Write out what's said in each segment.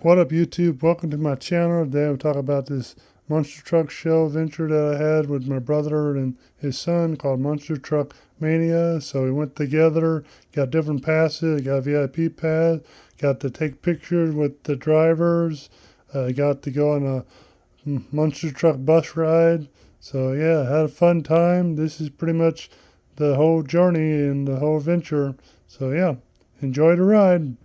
What up, YouTube? Welcome to my channel. Today we'll talk about this monster truck show adventure that I had with my brother and his son called Monster Truck Mania. So we went together, got different passes, got a VIP pass, got to take pictures with the drivers, got to go on a monster truck bus ride. So yeah, had a fun time. This is pretty much the whole journey and the whole adventure. So yeah, enjoy the ride.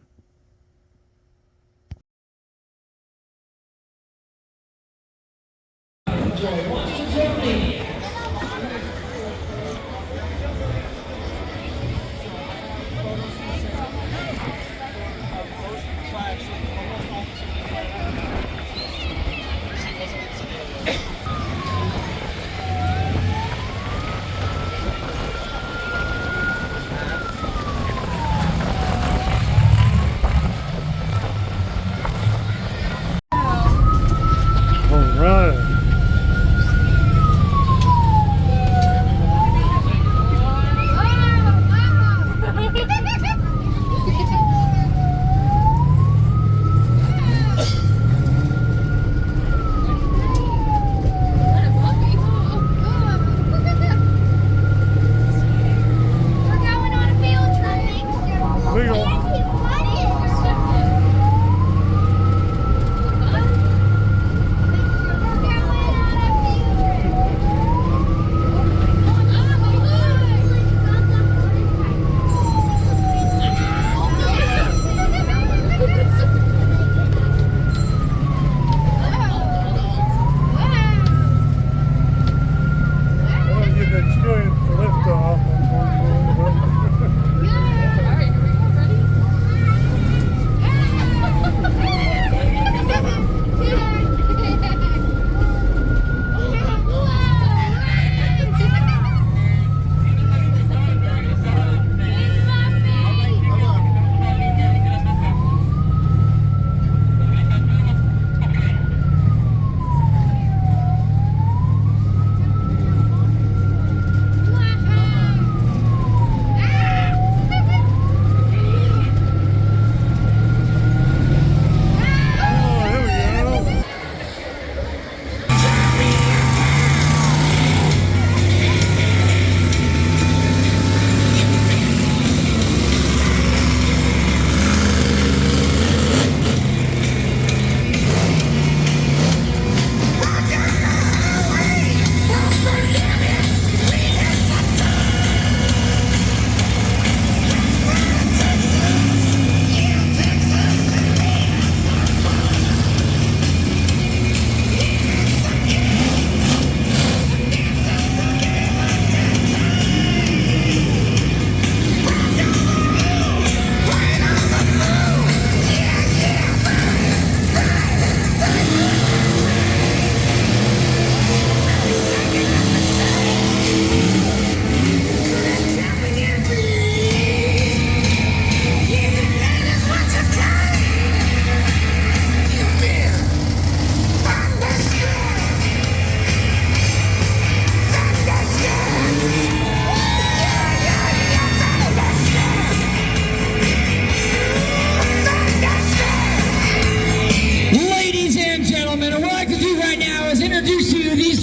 All right.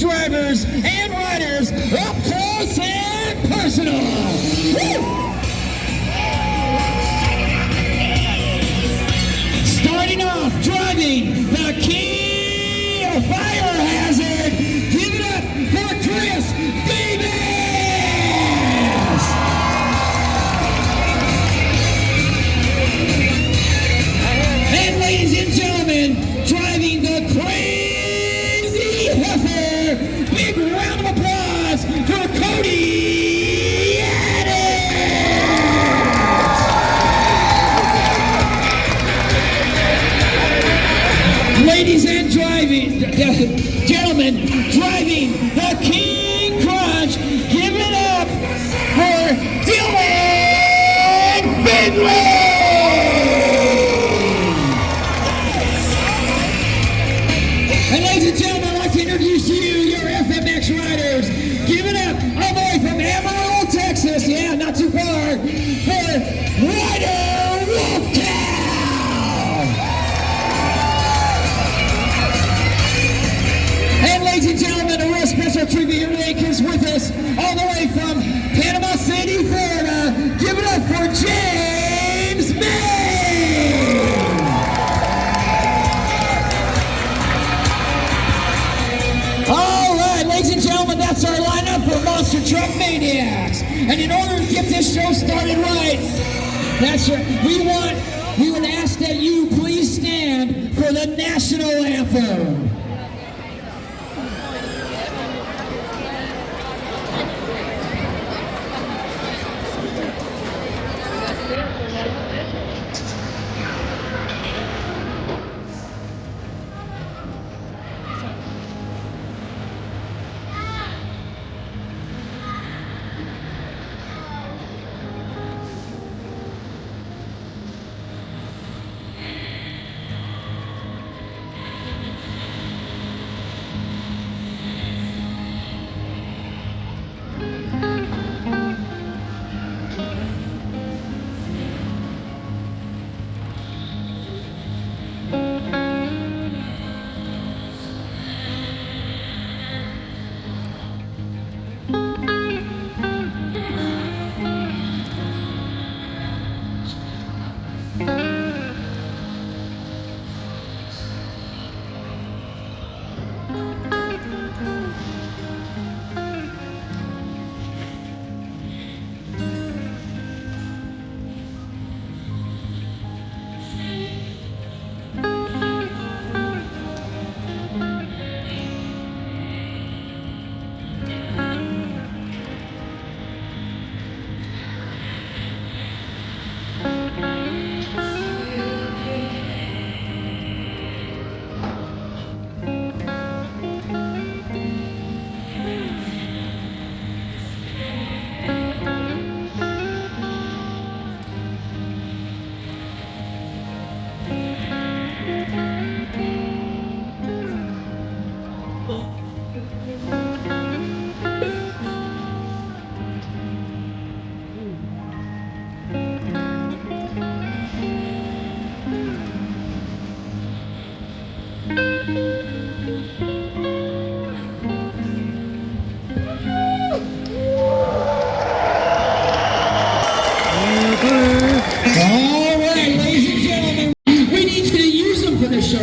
Drivers and riders up close and personal. Woo! Starting off driving the Key Fire Hazard. Give it up for Chris Davis. And ladies and gentlemen, driving the Crazy Heifer. Big round of applause for Cody Adams! Ladies and gentlemen, driving the King Crunch, give it up for Dylan Finley! And ladies and gentlemen, I'd like to introduce you, your FMX riders. Give it up all the way from Amarillo, Texas, yeah, not too far, for Ryder Wolfcow! ladies and gentlemen, a real special tribute here today is with us all the way from Panama City, Florida. Give it up for James May! All right, ladies and gentlemen, that's our lineup for Monster Truck Maniacs. And in order to get this show started right, we would ask that you please stand for the national anthem.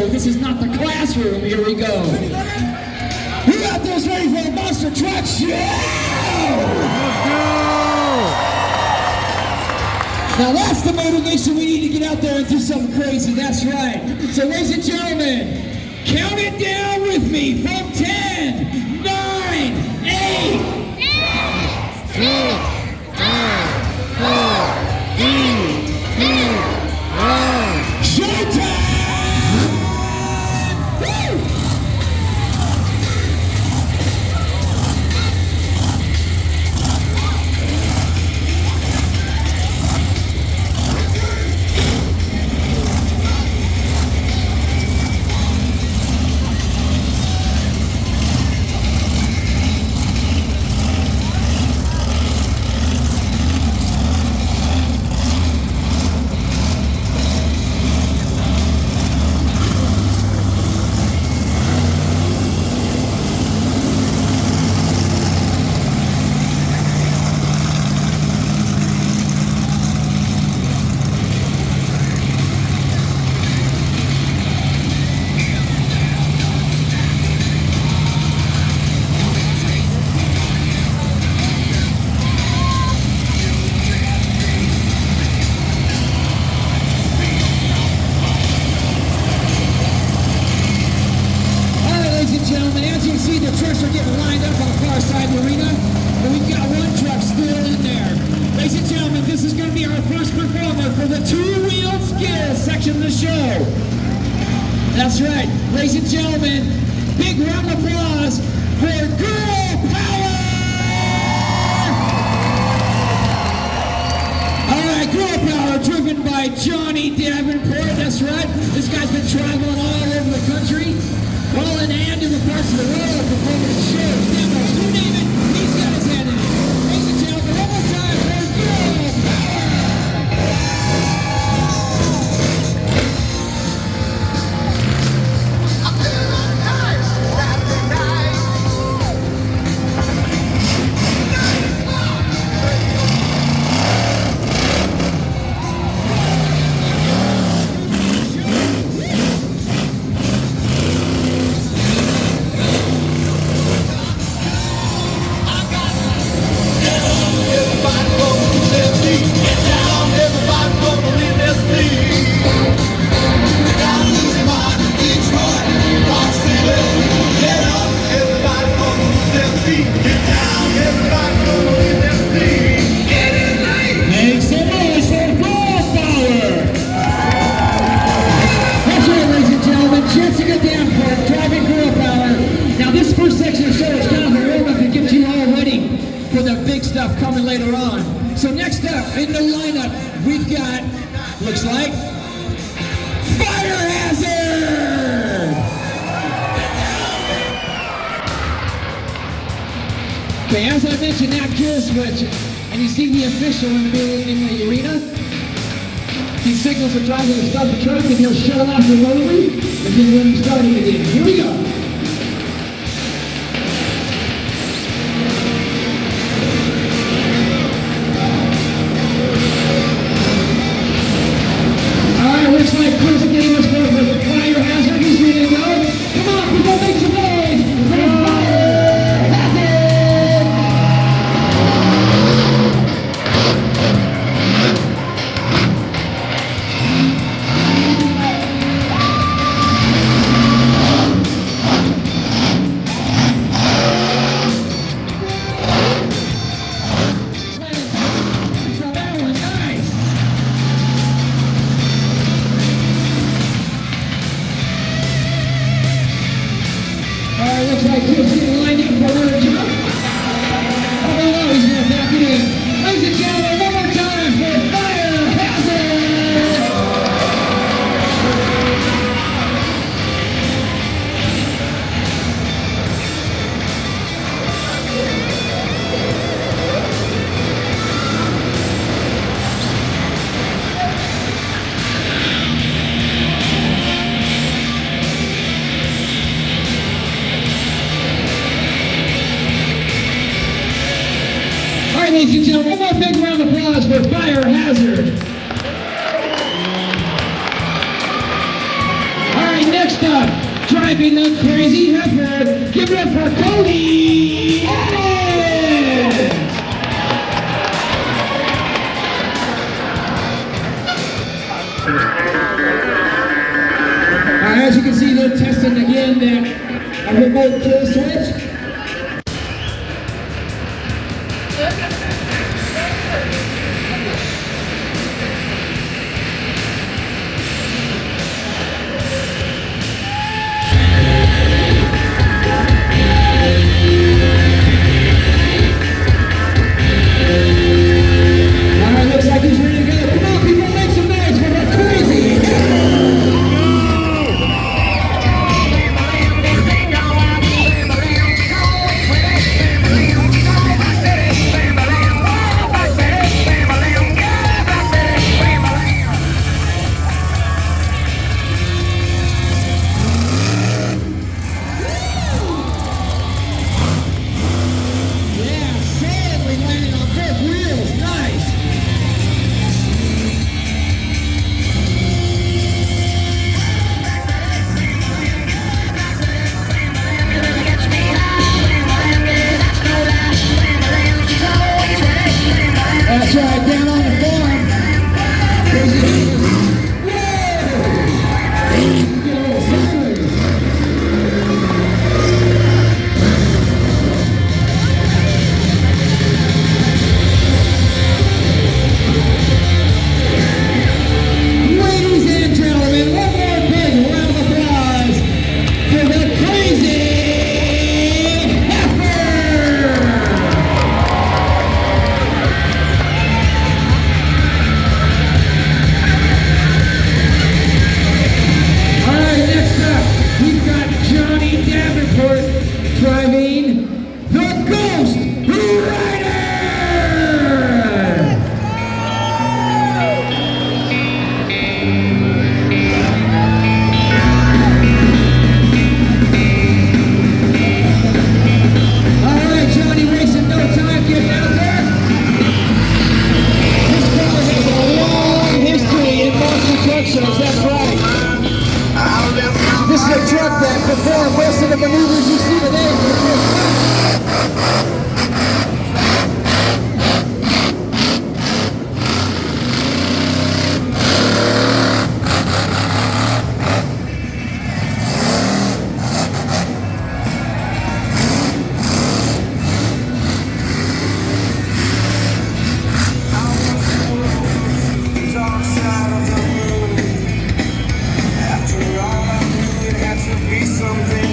This is not the classroom. Here we go. Who out there's ready for a Monster Truck Show? Now that's the motivation we need to get out there and do something crazy. That's right. So ladies and gentlemen, count it down with me from 10, 9, 8, 7, 6, 5, 4, 3, 2, 1. Showtime! That's right, ladies and gentlemen, big round of applause for Girl Power! All right, Girl Power, driven by Johnny Davenport, that's right. This guy's been traveling all over the country, all in and in the parts of the world, performing shows, demos, you name it, he's got his hand in it. Ladies and gentlemen, one more time for Girl Power! Saturday night. later on. So next up in the lineup, we've got, looks like, Fire Hazard! Okay, as I mentioned, that kill switch, and you see the official in the arena. He signals the driver to stop the truck, and he'll shut off the rotary, and then when he's starting again. Here we go. Looks like Chris gave us one for the Fire Hazard. He's ready to go. Come on, people, make some noise for the Fire Hazard! That was nice. Looks like Chris getting lined up for another jump. Oh no, he's going to back it in. Ladies and gentlemen, one more time for Fire Hazard! Ladies and gentlemen, one more big round of applause for Fire Hazard. All right, next up, driving the crazy heifer. Give it up for Cody Evans. All right, as you can see, they're testing again that remote kill switch. That's right, down on the farm. Crazy. Ladies and gentlemen, one more big round of applause for the Crazy driving the Ghost Rider! Alright, Johnny, wasting no time getting out there. This car has a long history in monster truck shows, that's right. This is a truck that performed most of the maneuvers you see today for the first time. After all I knew, it had to be something.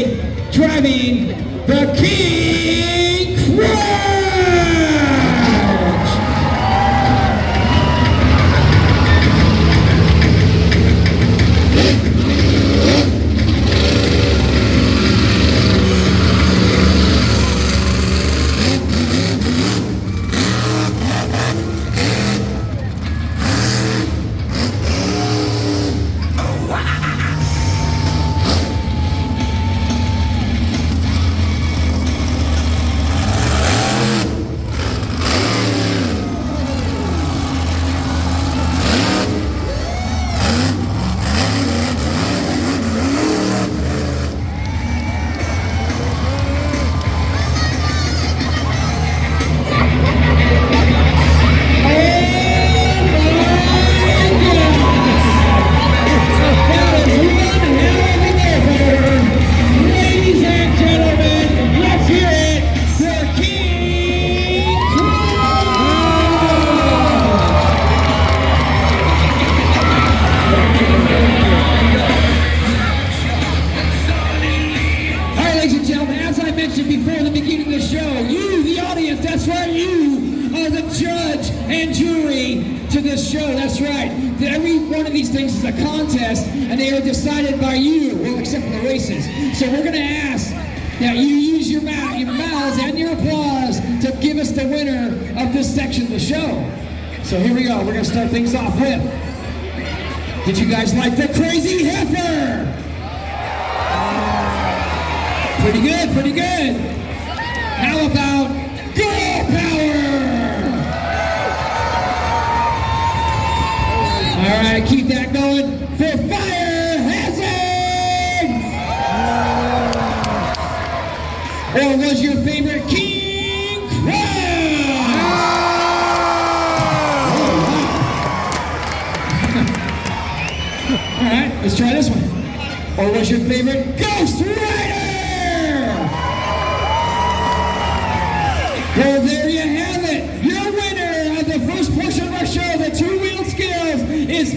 enjoyed driving the King Crush! Before the beginning of the show, you, the audience, that's right, you are the judge and jury to this show. That's right. Every one of these things is a contest, and they are decided by you, well, except for the races. So we're going to ask that you use your mouths and your applause to give us the winner of this section of the show. So here we go. We're going to start things off with, did you guys like the Crazy Heifer? Pretty good, pretty good. How about Girl Power? All right, keep that going for Fire Hazard. Or was your favorite King Crown? All right, let's try this one. Or was your favorite Ghost Rider? Well, there you have it. Your winner of the first portion of our show, the two-wheeled skills, is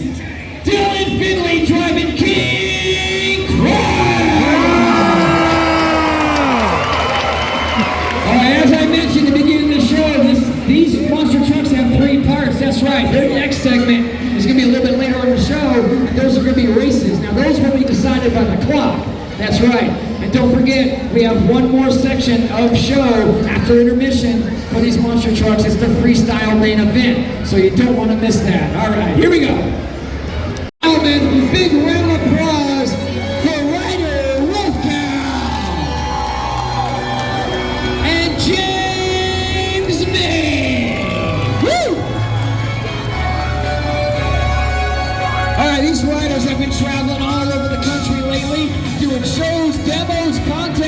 Dylan Finley driving King Crown. As I mentioned at the beginning of the show, these monster trucks have 3 parts. That's right. Their next segment is going to be a little bit later on the show, and those are going to be races. Now, those will be decided by the clock. That's right. And don't forget, we have one more section of show after intermission for these monster trucks. It's the freestyle main event, so you don't want to miss that. All right, here we go. Gentlemen, big round of applause for Ryder Wolfcow and James May. Woo! All right, these riders have been traveling all over the country lately, doing shows, demos, contests.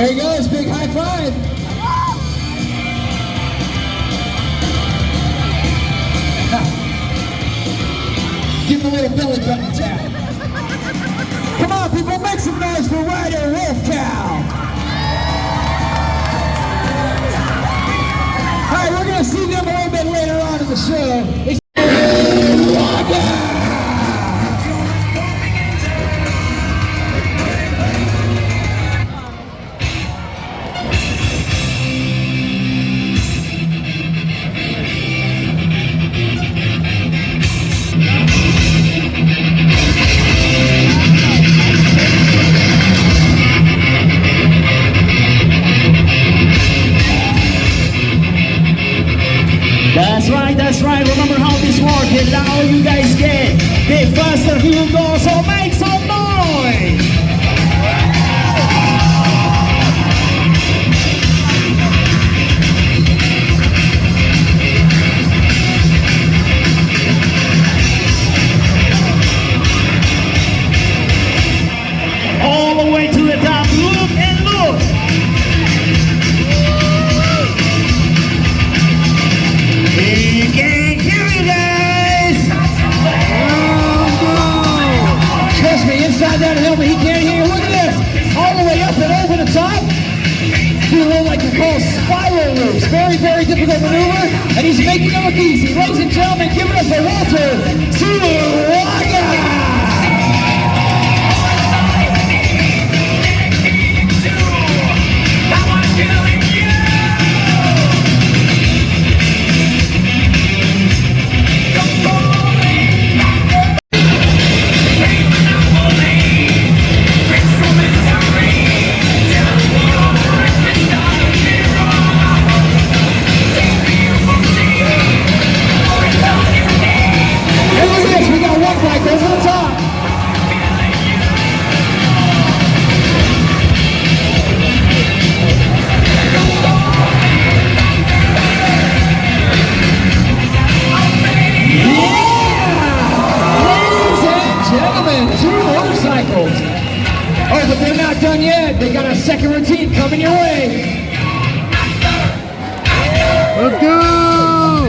There he goes, big high five. Give him a little belly button tap. Come on, people, make some noise for Ryder Wolf Cow. All right, we're going to see them a little bit later on in the show. That's right, remember how this works, and now you guys get the faster you go, so make some noise! All the way to the top, look and look! Inside that helmet, he can't hear. Look at this. All the way up and over the top. Do a little like you call spiral loops. Very, very difficult maneuver. And he's making it look easy. Ladies and gentlemen, give it up for Walter Zuluaga. Oh, but they're not done yet. They got a second routine coming your way. Let's go!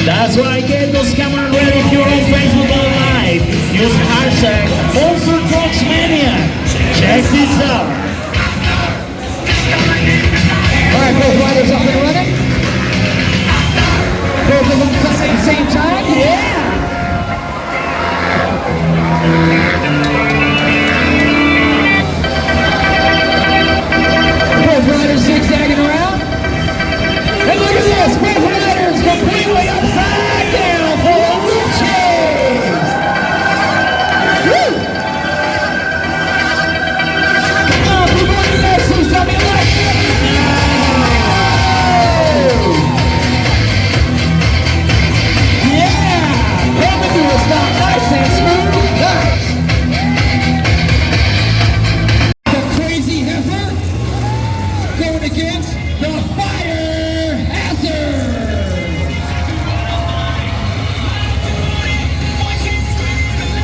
That's right, get those cameras ready if you're on Facebook Live. Use hashtag Maniac. Check this out. All right, both riders up and running. Both of them coming at the same time. Yeah! Both riders zigzagging around. And look at this! Both riders completely upside down for a loop chase! Woo! Come on, people, let me guys see something like that! Stop nice and smooth, nice. The crazy heifer going against the fire hazard.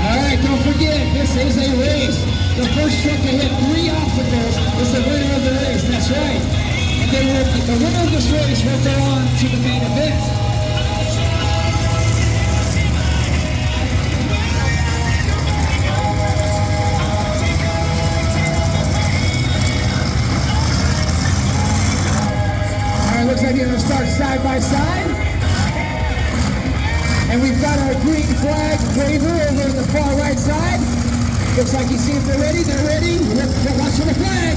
All right, don't forget, this is a race. The first truck to hit 3 obstacles is the winner of the race. That's right. And the winner of this race will go on to the main event. Looks like you're going to start side by side. And we've got our green flag waver over on the far right side. Looks like you see if they're ready. They're ready. Watch for the flag.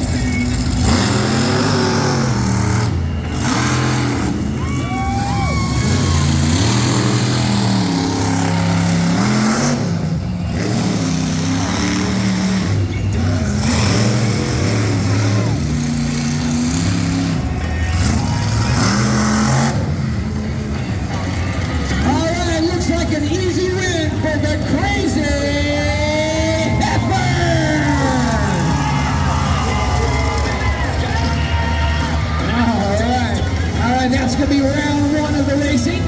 That's going to be round 1 of the racing.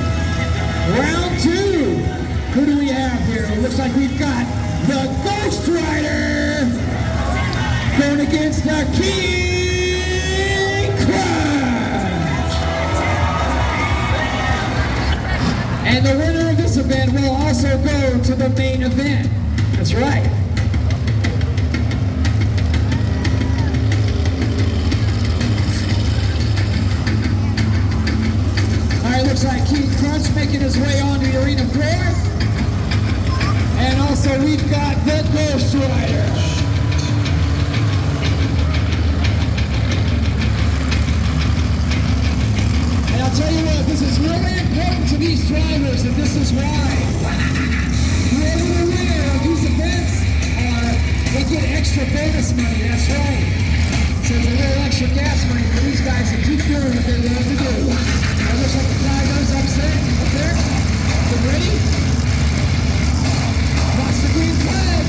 Round 2. Who do we have here? It looks like we've got against the King Crunch. And the winner of this event will also go to the main event. That's right. Looks like King Crunch making his way onto the arena floor. And also we've got the Ghost Rider. And I'll tell you what, this is really important to these drivers, and this is why. Whoever the winner of these events are, they get extra bonus money, that's right. So there's a little extra gas money for these guys to keep doing what they love to do. It looks like the flag goes up there. Get ready? Watch the green flag.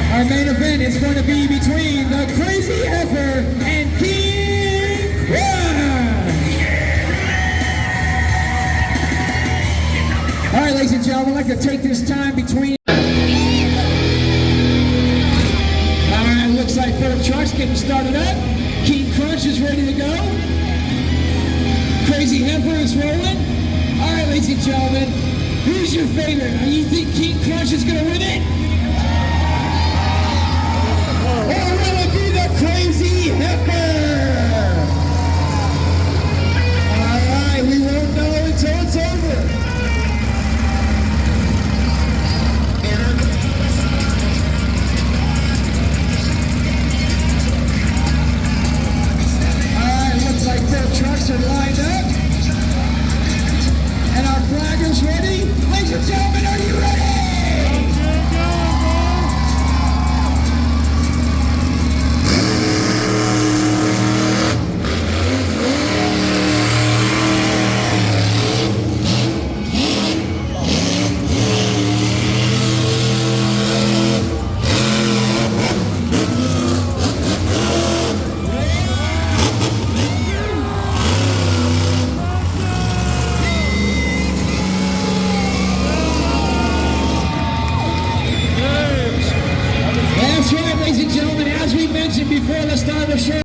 Our main event is going to be between the Crazy Heifer and King Crunch. All right, ladies and gentlemen, I'd like to take this time between. All right, looks like both trucks getting started up. King Crunch is ready to go. Crazy Heifer is rolling. All right, ladies and gentlemen, who's your favorite? You think King Crunch is going to win it? Or will it be the Crazy Heifer? All right, we won't know until it's over. All right, looks like both trucks are lined up. And our flag is ready. Ladies and gentlemen, are you ready? Before the start of the show.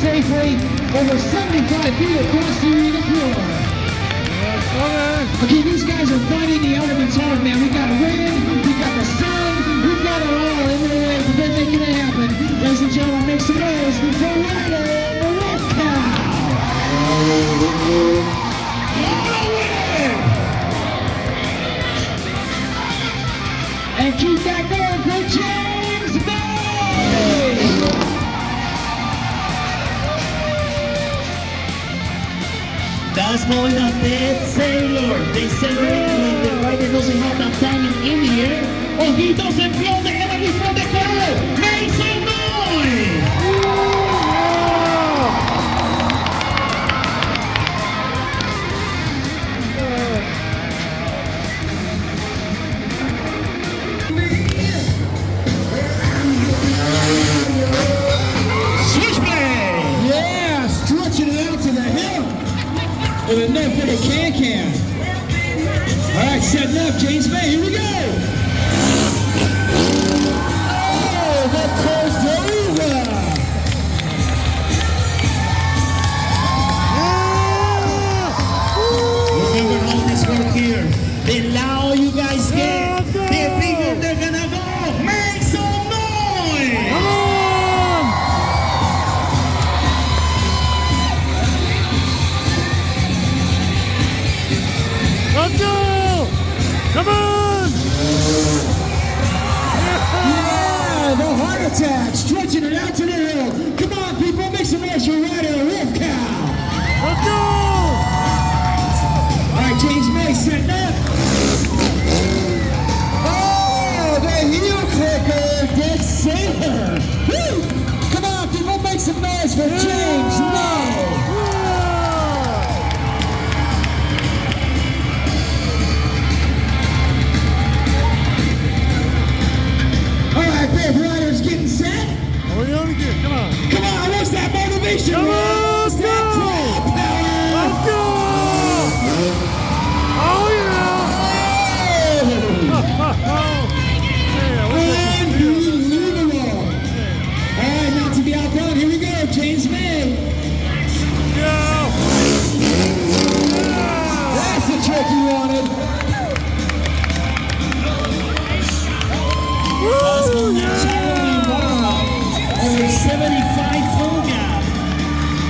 safely over 75 feet across the arena floor. Okay, these guys are fighting the elements hard, man. We got wind, we got the sun, we've got it all in the way, but they're making it happen. Ladies and gentlemen, make some noise for Ryder the Wolf Cow. And keep that going for James Bay! That's probably not dead sailor. They celebrate the rider doesn't have that timing in the air, or he doesn't feel the energy from the crowd. Make some noise! Switchblade! Yeah, stretching it out to the hill with enough for the can-can. All right, setting up, James Bay, here we go. Oh, that goes over. Remember how this work here. The louder you guys get, the bigger they're gonna go. Make some noise! Come on! Let's go! Come on! Yeah, the heart attack, stretching it out to the hill. Come on, people, make some noise for Ryder the Wolf Cow. Let's go! All right, James May setting up. Oh, the heel clicker, dead sailor. Woo! Come on, people, make some noise for James May. All right, Biff Ryder's getting set. Are we on again? Come on. Come on, what's that motivation? Come on, What's let's that go. crowd power? Let's go! Oh, yeah! Unbelievable. All right, not to be outdone. Here we go, James May. Go! That's the trick you wanted. That's Woo! going to challenge over 75 full gap.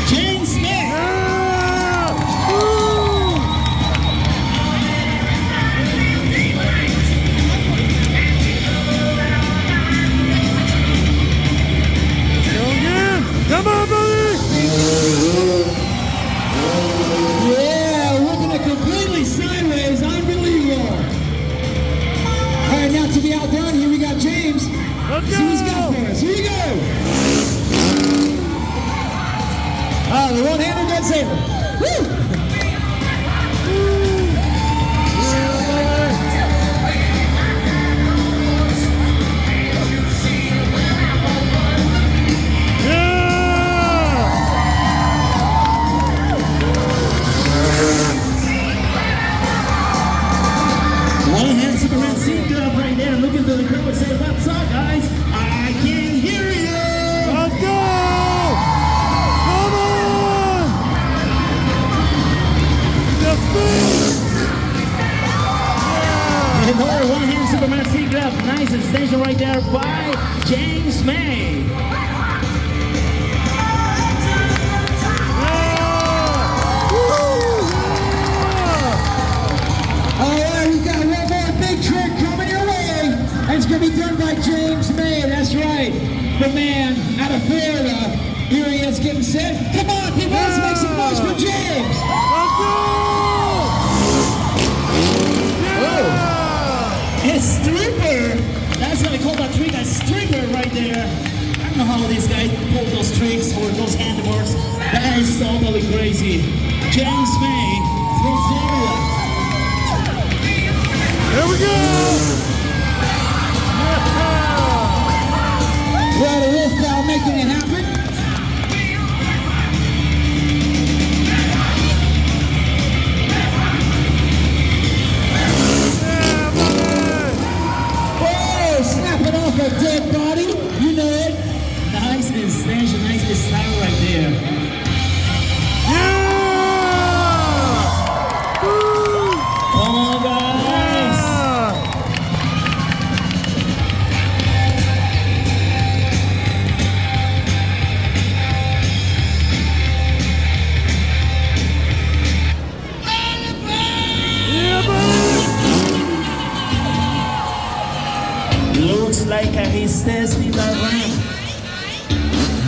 James Smith. Yeah! Woo! Go again! Come on, buddy! Yeah, whipping it completely sideways. Unbelievable. All right, now to be outdone, here we got James. Let's See who's got go! for us. Here we go. Oh, the one-handed dead sailor. Woo! One hand Superman seat up right there. Look into the crowd and say, what's up, guys? I can hear you. Let's go! Come on! Just And another one hand Superman seat grab. Nice extension right there by James May. All right, we got one more big trick coming your way. And it's going to be done by James May. That's right. The man out of Florida. Here he is getting set. Come on, people, let's make some noise for James. Let's go! A stripper. That's what I call that trick, a stripper right there. I don't know how these guys pull those tricks or those handworks. That is totally crazy. James May from Florida. Here we go! Well, the Wolf Cow making it happen. Oh, snapping off a dead body. You know it. Nice extension, nice style right there. Looks like he's testing the ramp.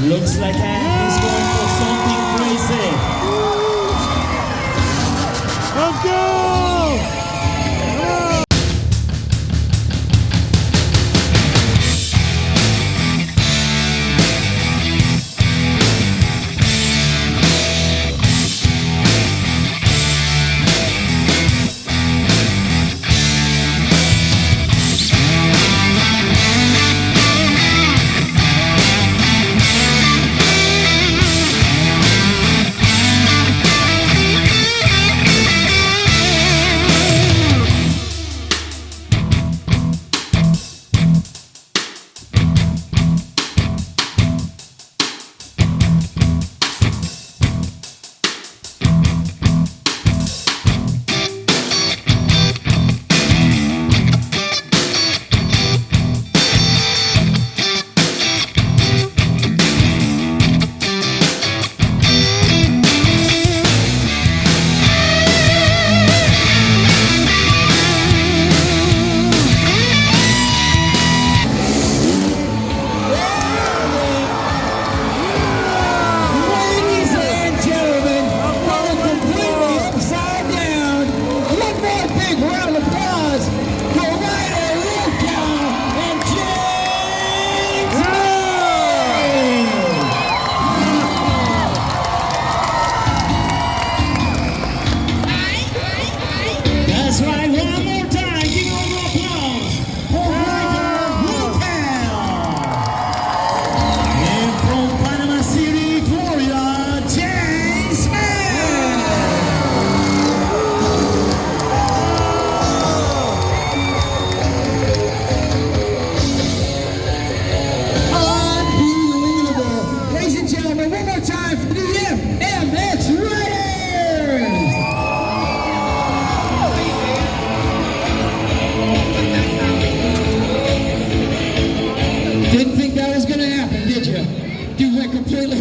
Looks like he's going for something crazy. Let's go!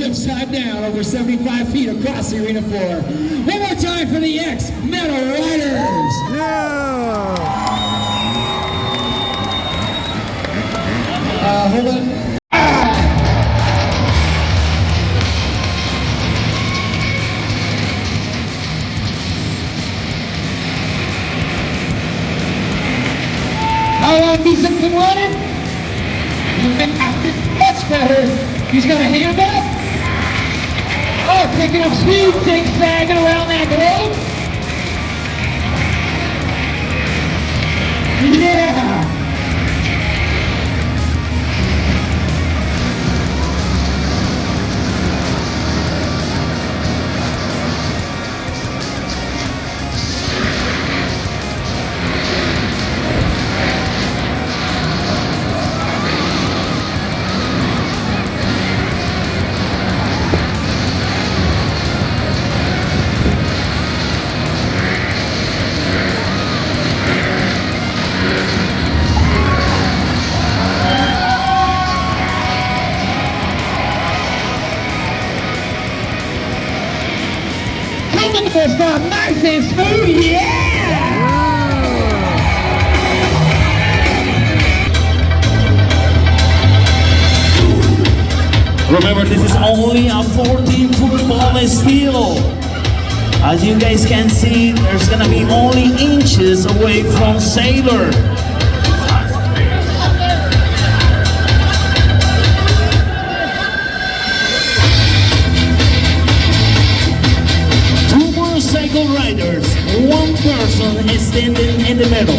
Upside down over 75 feet across the arena floor. One more time for the X-Metal Riders. Yeah! Hold on. How long these have been running? You've been acting much better. He's gonna hand up. Oh, picking up speed, zigzagging around that globe. Yeah! It's not nice and smooth, yeah! Remember, this is only a 14-foot ball steel. As you guys can see, there's gonna be only inches away from Sailor. Motorcycle riders, one person is standing in the middle.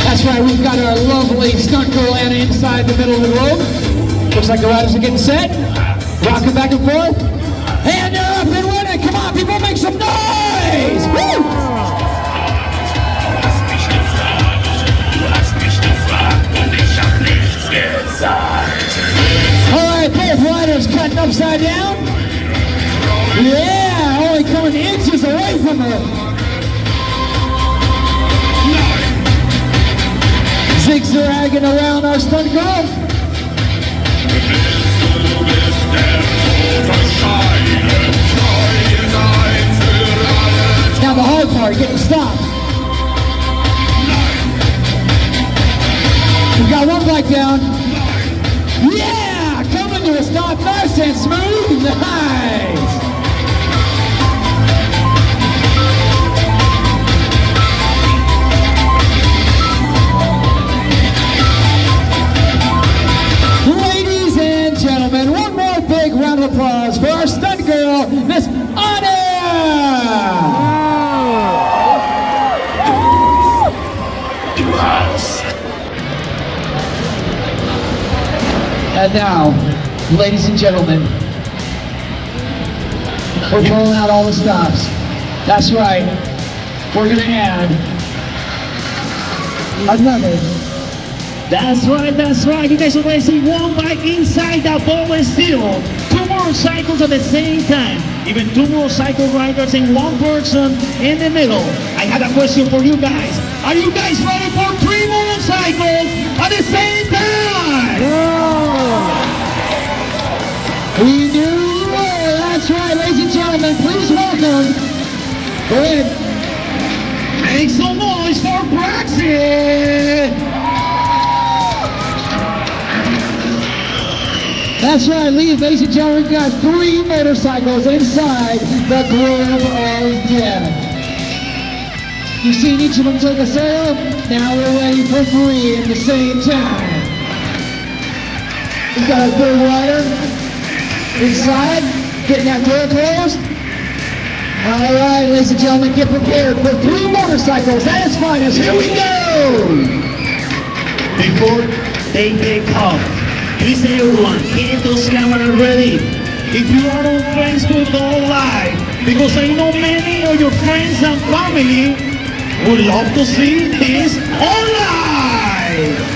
That's right, we've got our lovely stunt girl Anna inside the middle of the road. Looks like the riders are getting set, rocking back and forth. And they're up and running. Come on, people, make some noise! Woo! All right, both riders cutting upside down. Yeah, only coming inches away from her. Zigzagging around our stunt girl. Now the hard part, getting stopped. bike down. Yeah! Coming to a stop nice and smooth. Nice! Ladies and gentlemen, one more big round of applause for our stunt girl, Miss Anna! And now, ladies and gentlemen, we're pulling out all the stops. That's right. We're gonna add another. That's right. You guys already see one bike inside the ball and steel. Two motorcycles at the same time. Even two motorcycle riders and one person in the middle. I had a question for you guys. Are you guys ready for three motorcycles at the same time? We knew you were. That's right, ladies and gentlemen. Please welcome. Go ahead. Make some noise for Braxton! That's right, ladies and gentlemen. We've got three motorcycles inside the Globe of Death. You've seen each of them take a sail. Now we're ready for three at the same time. We've got a third rider inside, getting that door closed. All right, ladies and gentlemen, get prepared for three motorcycles at its finest. Here we go! Before they take off, please everyone, get those cameras ready. If you are on Facebook, don't lie, because I know many of your friends and family would love to see this online.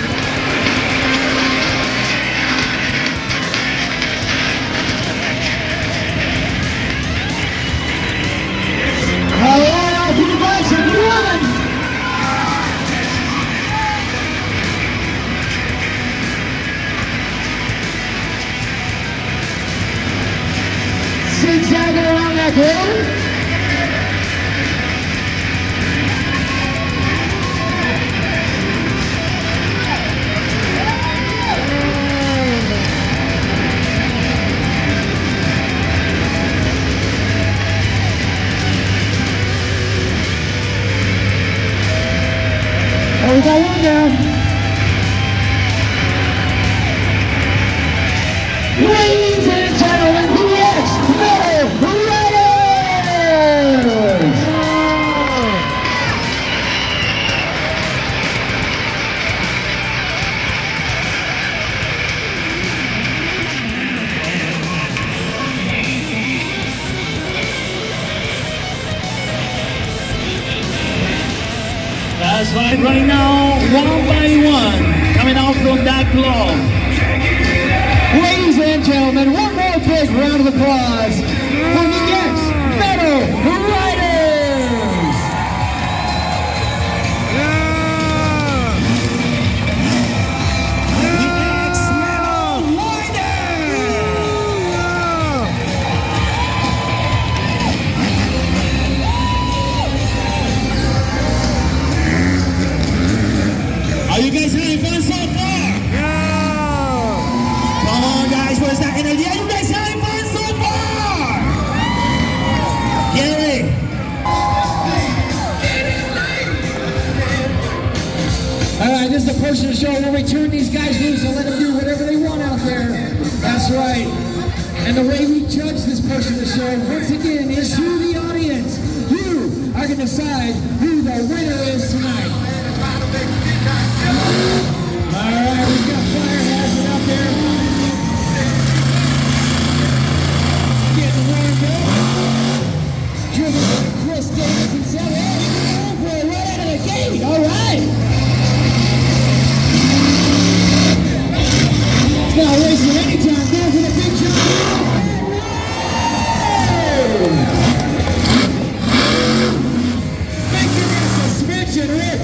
All right, out to the bikes and run! Zigzagging around that globe. Oh, we got one down. Ladies and gentlemen, PX Metal Riders! That's right, right now, one by one, coming out from that globe. Ladies and gentlemen, one more big round of applause for the PX Metal Riders! PX Metal Are you guys having fun so far? Come on guys, where's that energy? Are you guys having fun so far? Gary! Alright, this is the portion of the show where we turn these guys loose and let them do whatever they want out there. That's right. And the way we judge this portion of the show, once again, is you, the audience. You are going to decide who the winner is tonight. Alright, we've got Fire Hazard out there. Getting warmed up. Driven by Chris Davis himself. Hey, we're right out of the gate. Alright. Not wasting any time. Go for the big jump. Make your ass a suspension, Rick.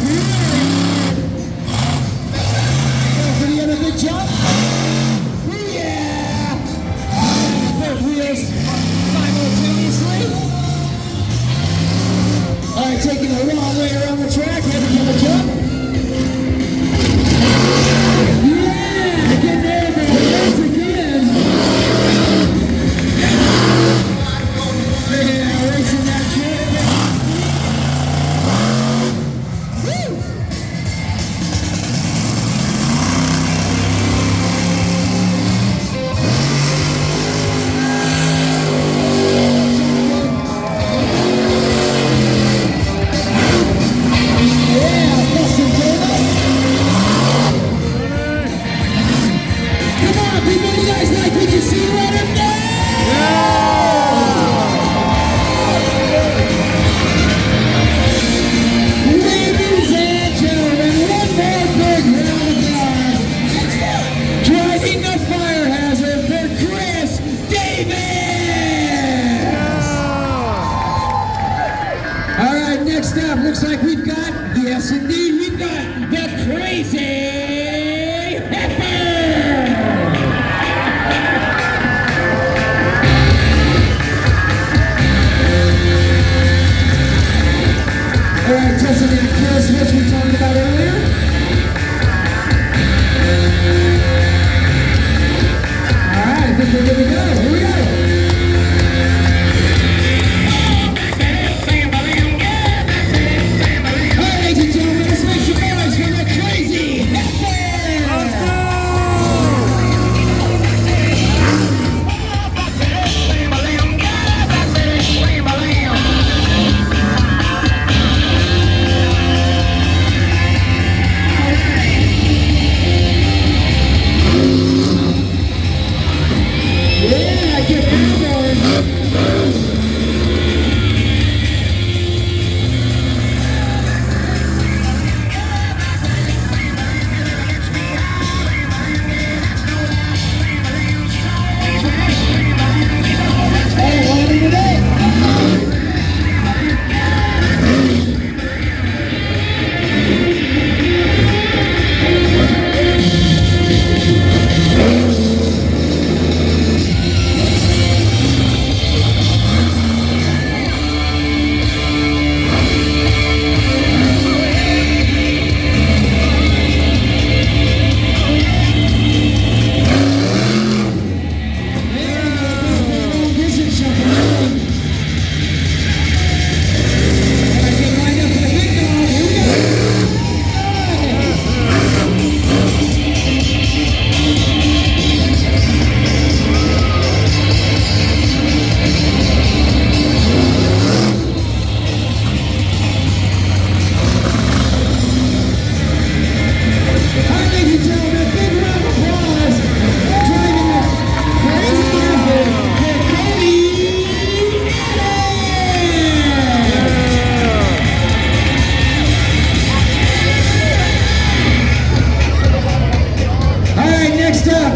Next up,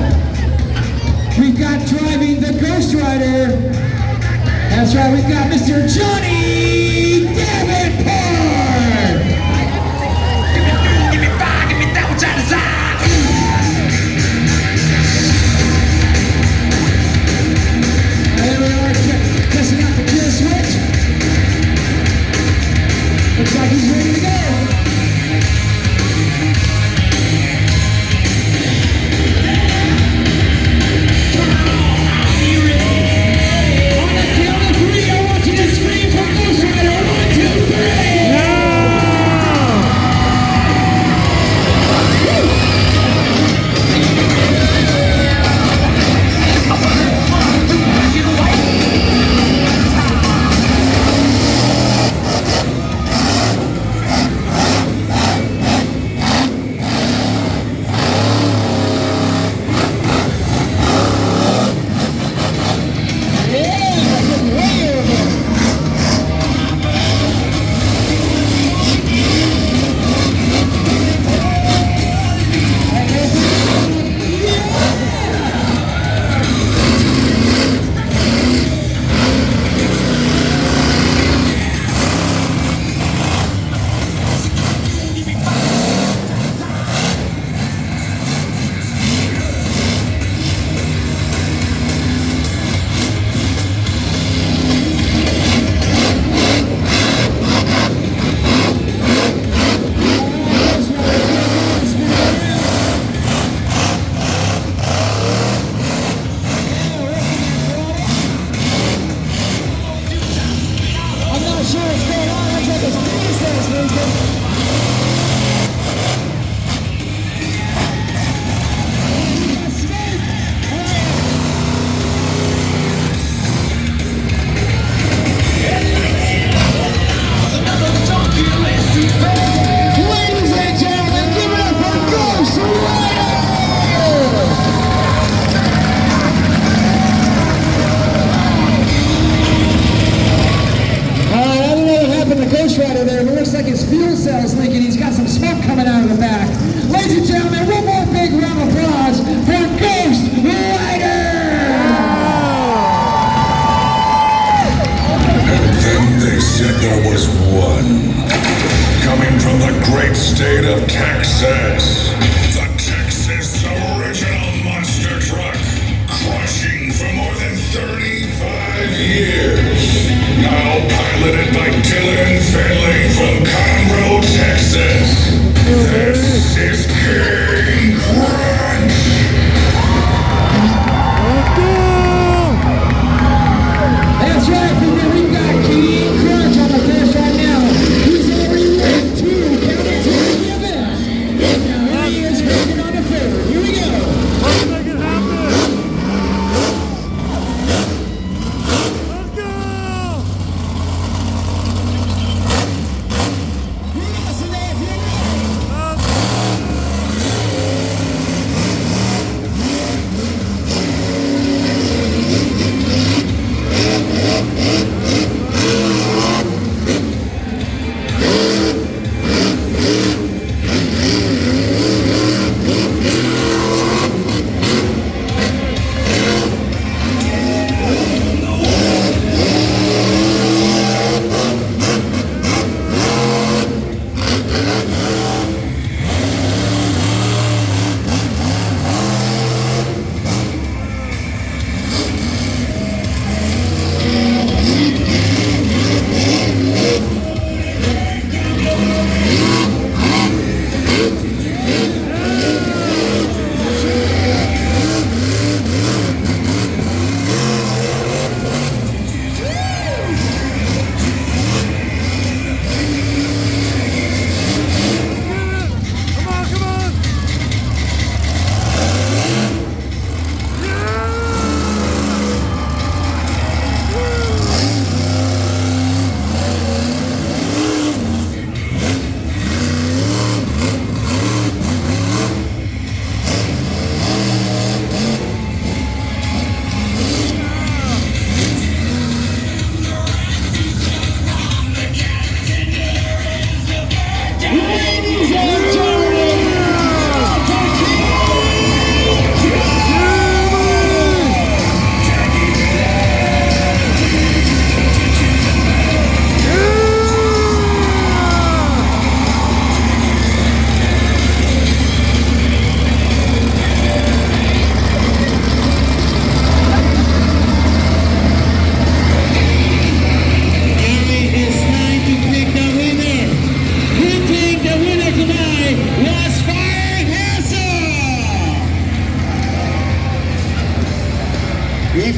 we've got driving the Ghost Rider. That's right, we've got Mr. Johnny Davenport. Give me five, give me that which I desire. There we are, testing out the kill switch. Looks like he's ready to go.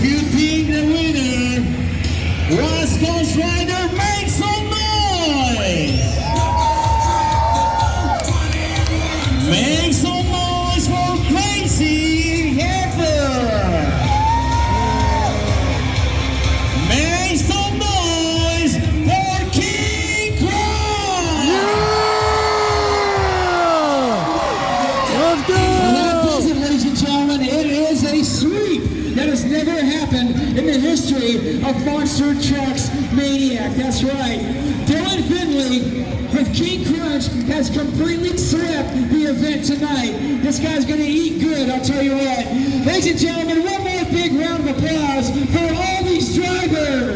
you think the winner, West Coast Rider, make some noise! Make some noise for Crazy Heifer! Make some noise for King Kong! Let's go! And that does it, ladies and gentlemen. It is a sweep that has never happened in the history of Monster Trucks Maniac. That's right. Dylan Finley with King Crunch has completely swept the event tonight. This guy's going to eat good, I'll tell you what. Ladies and gentlemen, one more big round of applause for all these drivers.